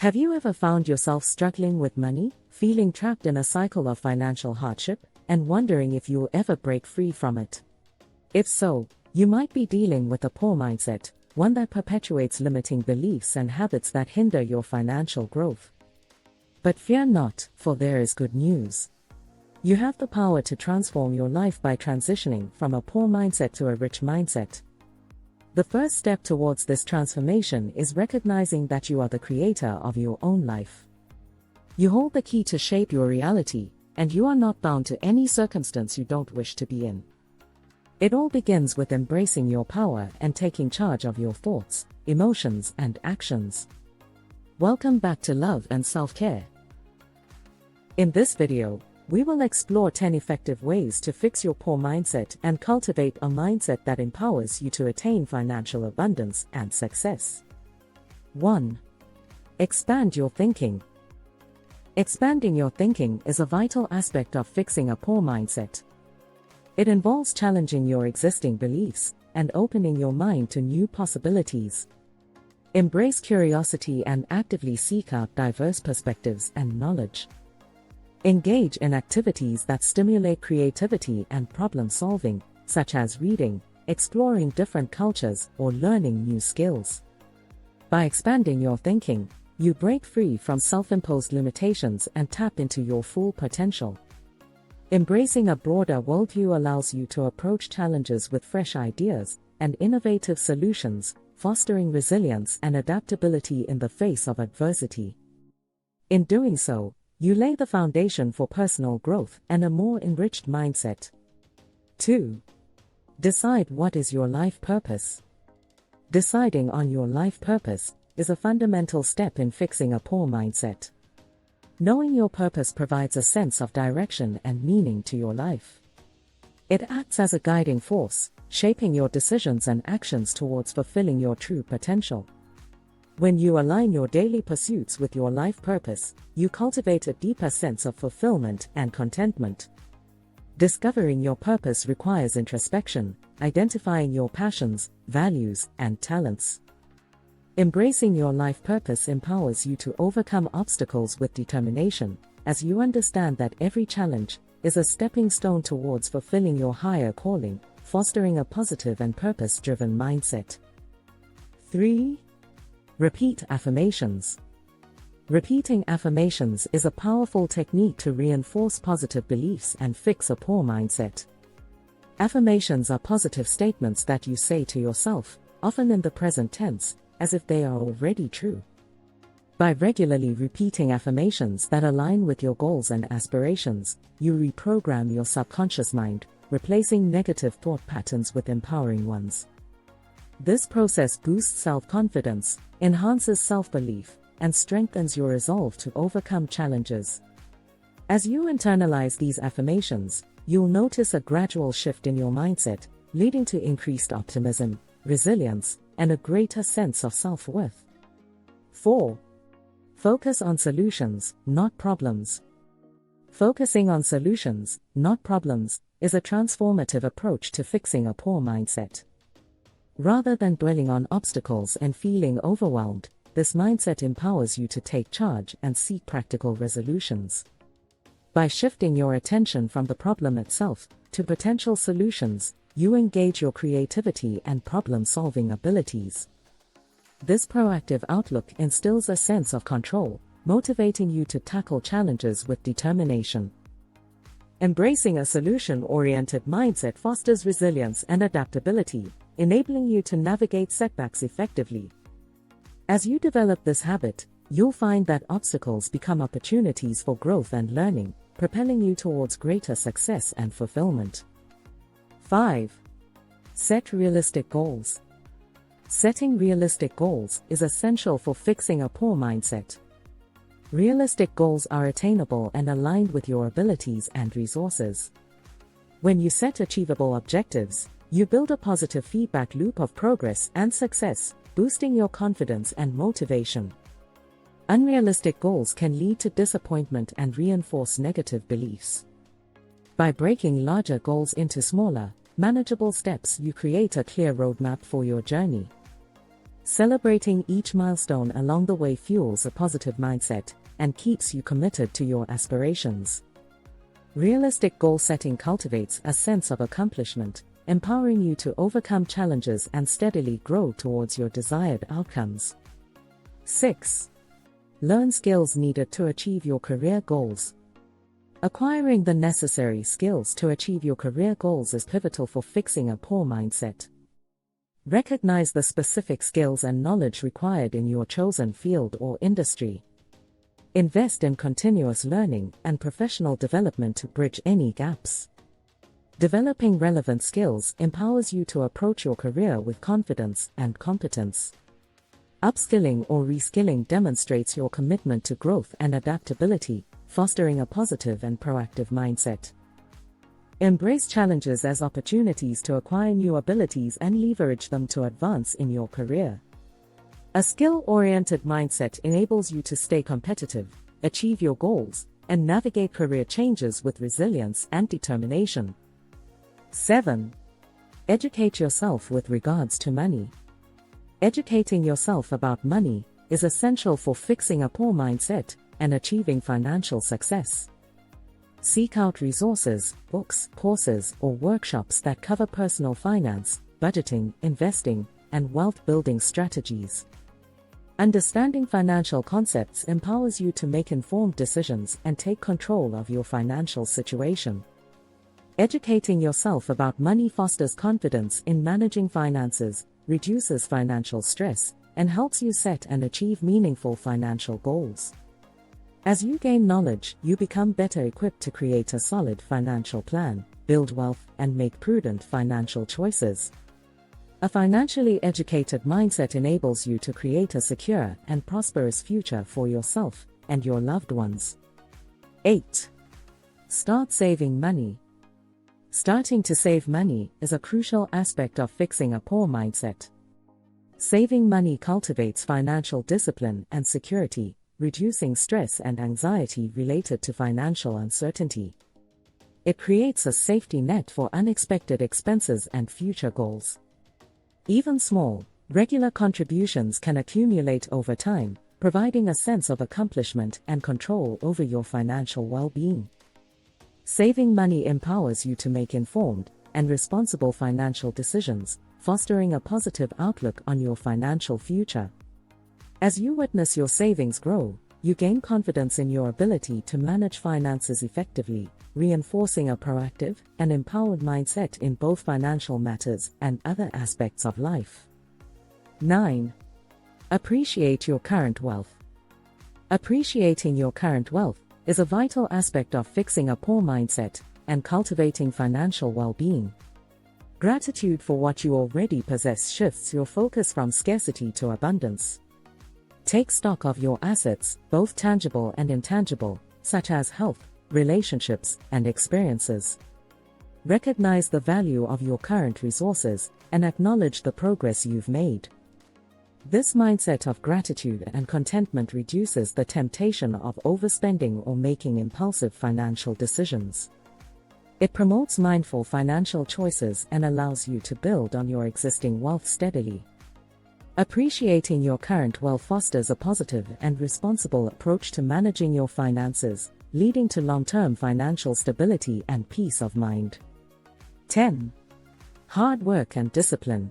Have you ever found yourself struggling with money, feeling trapped in a cycle of financial hardship, and wondering if you'll ever break free from it? If so, you might be dealing with a poor mindset, one that perpetuates limiting beliefs and habits that hinder your financial growth. But fear not, for there is good news. You have the power to transform your life by transitioning from a poor mindset to a rich mindset. The first step towards this transformation is recognizing that you are the creator of your own life. You hold the key to shape your reality, and you are not bound to any circumstance you don't wish to be in. It all begins with embracing your power and taking charge of your thoughts, emotions, and actions. Welcome back to Love and Self-Care. In this video, we will explore 10 effective ways to fix your poor mindset and cultivate a mindset that empowers you to attain financial abundance and success. 1. Expand your thinking. Expanding your thinking is a vital aspect of fixing a poor mindset. It involves challenging your existing beliefs and opening your mind to new possibilities. Embrace curiosity and actively seek out diverse perspectives and knowledge. Engage in activities that stimulate creativity and problem-solving, such as reading, exploring different cultures, or learning new skills. By expanding your thinking, you break free from self-imposed limitations and tap into your full potential. Embracing a broader worldview allows you to approach challenges with fresh ideas and innovative solutions, fostering resilience and adaptability in the face of adversity. In doing so, you lay the foundation for personal growth and a more enriched mindset. 2. Decide what is your life purpose. Deciding on your life purpose is a fundamental step in fixing a poor mindset. Knowing your purpose provides a sense of direction and meaning to your life. It acts as a guiding force, shaping your decisions and actions towards fulfilling your true potential. When you align your daily pursuits with your life purpose, you cultivate a deeper sense of fulfillment and contentment. Discovering your purpose requires introspection, identifying your passions, values, and talents. Embracing your life purpose empowers you to overcome obstacles with determination, as you understand that every challenge is a stepping stone towards fulfilling your higher calling, fostering a positive and purpose-driven mindset. 3. Repeat affirmations. Repeating affirmations is a powerful technique to reinforce positive beliefs and fix a poor mindset. Affirmations are positive statements that you say to yourself, often in the present tense, as if they are already true. By regularly repeating affirmations that align with your goals and aspirations, you reprogram your subconscious mind, replacing negative thought patterns with empowering ones. This process boosts self-confidence, enhances self-belief, and strengthens your resolve to overcome challenges. As you internalize these affirmations, you'll notice a gradual shift in your mindset, leading to increased optimism, resilience, and a greater sense of self-worth. 4. Focus on solutions, not problems. Focusing on solutions, not problems, is a transformative approach to fixing a poor mindset. Rather than dwelling on obstacles and feeling overwhelmed, this mindset empowers you to take charge and seek practical resolutions. By shifting your attention from the problem itself to potential solutions, you engage your creativity and problem-solving abilities. This proactive outlook instills a sense of control, motivating you to tackle challenges with determination. Embracing a solution-oriented mindset fosters resilience and adaptability, enabling you to navigate setbacks effectively. As you develop this habit, you'll find that obstacles become opportunities for growth and learning, propelling you towards greater success and fulfillment. 5. Set realistic goals. Setting realistic goals is essential for fixing a poor mindset. Realistic goals are attainable and aligned with your abilities and resources. When you set achievable objectives, you build a positive feedback loop of progress and success, boosting your confidence and motivation. Unrealistic goals can lead to disappointment and reinforce negative beliefs. By breaking larger goals into smaller, manageable steps, you create a clear roadmap for your journey. Celebrating each milestone along the way fuels a positive mindset and keeps you committed to your aspirations. Realistic goal setting cultivates a sense of accomplishment, empowering you to overcome challenges and steadily grow towards your desired outcomes. 6. Learn skills needed to achieve your career goals. Acquiring the necessary skills to achieve your career goals is pivotal for fixing a poor mindset. Recognize the specific skills and knowledge required in your chosen field or industry. Invest in continuous learning and professional development to bridge any gaps. Developing relevant skills empowers you to approach your career with confidence and competence. Upskilling or reskilling demonstrates your commitment to growth and adaptability, fostering a positive and proactive mindset. Embrace challenges as opportunities to acquire new abilities and leverage them to advance in your career. A skill-oriented mindset enables you to stay competitive, achieve your goals, and navigate career changes with resilience and determination. 7. Educate yourself with regards to money. Educating yourself about money is essential for fixing a poor mindset and achieving financial success. Seek out resources, books, courses, or workshops that cover personal finance, budgeting, investing, and wealth-building strategies. Understanding financial concepts empowers you to make informed decisions and take control of your financial situation. Educating yourself about money fosters confidence in managing finances, reduces financial stress, and helps you set and achieve meaningful financial goals. As you gain knowledge, you become better equipped to create a solid financial plan, build wealth, and make prudent financial choices. A financially educated mindset enables you to create a secure and prosperous future for yourself and your loved ones. 8. Start saving money. Starting to save money is a crucial aspect of fixing a poor mindset. Saving money cultivates financial discipline and security, reducing stress and anxiety related to financial uncertainty. It creates a safety net for unexpected expenses and future goals. Even small, regular contributions can accumulate over time, providing a sense of accomplishment and control over your financial well-being. Saving money empowers you to make informed and responsible financial decisions, fostering a positive outlook on your financial future. As you witness your savings grow, you gain confidence in your ability to manage finances effectively, reinforcing a proactive and empowered mindset in both financial matters and other aspects of life. 9. Appreciate your current wealth. Appreciating your current wealth is a vital aspect of fixing a poor mindset and cultivating financial well-being. Gratitude for what you already possess shifts your focus from scarcity to abundance. Take stock of your assets, both tangible and intangible, such as health, relationships, and experiences. Recognize the value of your current resources and acknowledge the progress you've made. This mindset of gratitude and contentment reduces the temptation of overspending or making impulsive financial decisions. It promotes mindful financial choices and allows you to build on your existing wealth steadily. Appreciating your current wealth fosters a positive and responsible approach to managing your finances, leading to long-term financial stability and peace of mind. 10. Hard work and discipline.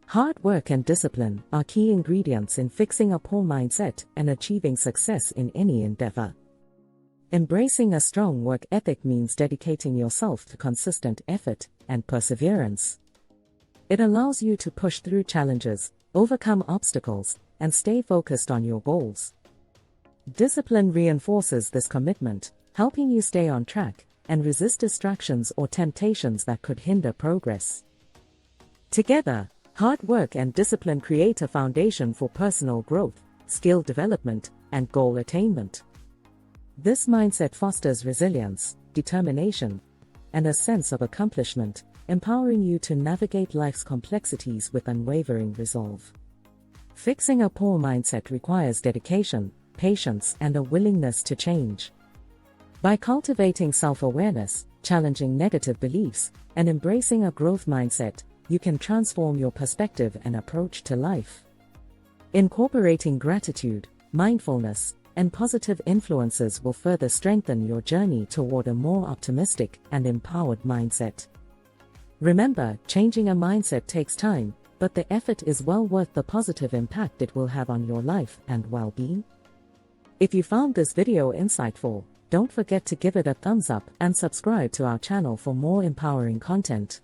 Hard work and discipline are key ingredients in fixing a poor mindset and achieving success in any endeavor. Embracing a strong work ethic means dedicating yourself to consistent effort and perseverance. It allows you to push through challenges, overcome obstacles, and stay focused on your goals. Discipline reinforces this commitment, helping you stay on track and resist distractions or temptations that could hinder progress. Together, hard work and discipline create a foundation for personal growth, skill development, and goal attainment. This mindset fosters resilience, determination, and a sense of accomplishment, empowering you to navigate life's complexities with unwavering resolve. Fixing a poor mindset requires dedication, patience, and a willingness to change. By cultivating self-awareness, challenging negative beliefs, and embracing a growth mindset, you can transform your perspective and approach to life. Incorporating gratitude, mindfulness, and positive influences will further strengthen your journey toward a more optimistic and empowered mindset. Remember, changing a mindset takes time, but the effort is well worth the positive impact it will have on your life and well-being. If you found this video insightful, don't forget to give it a thumbs up and subscribe to our channel for more empowering content.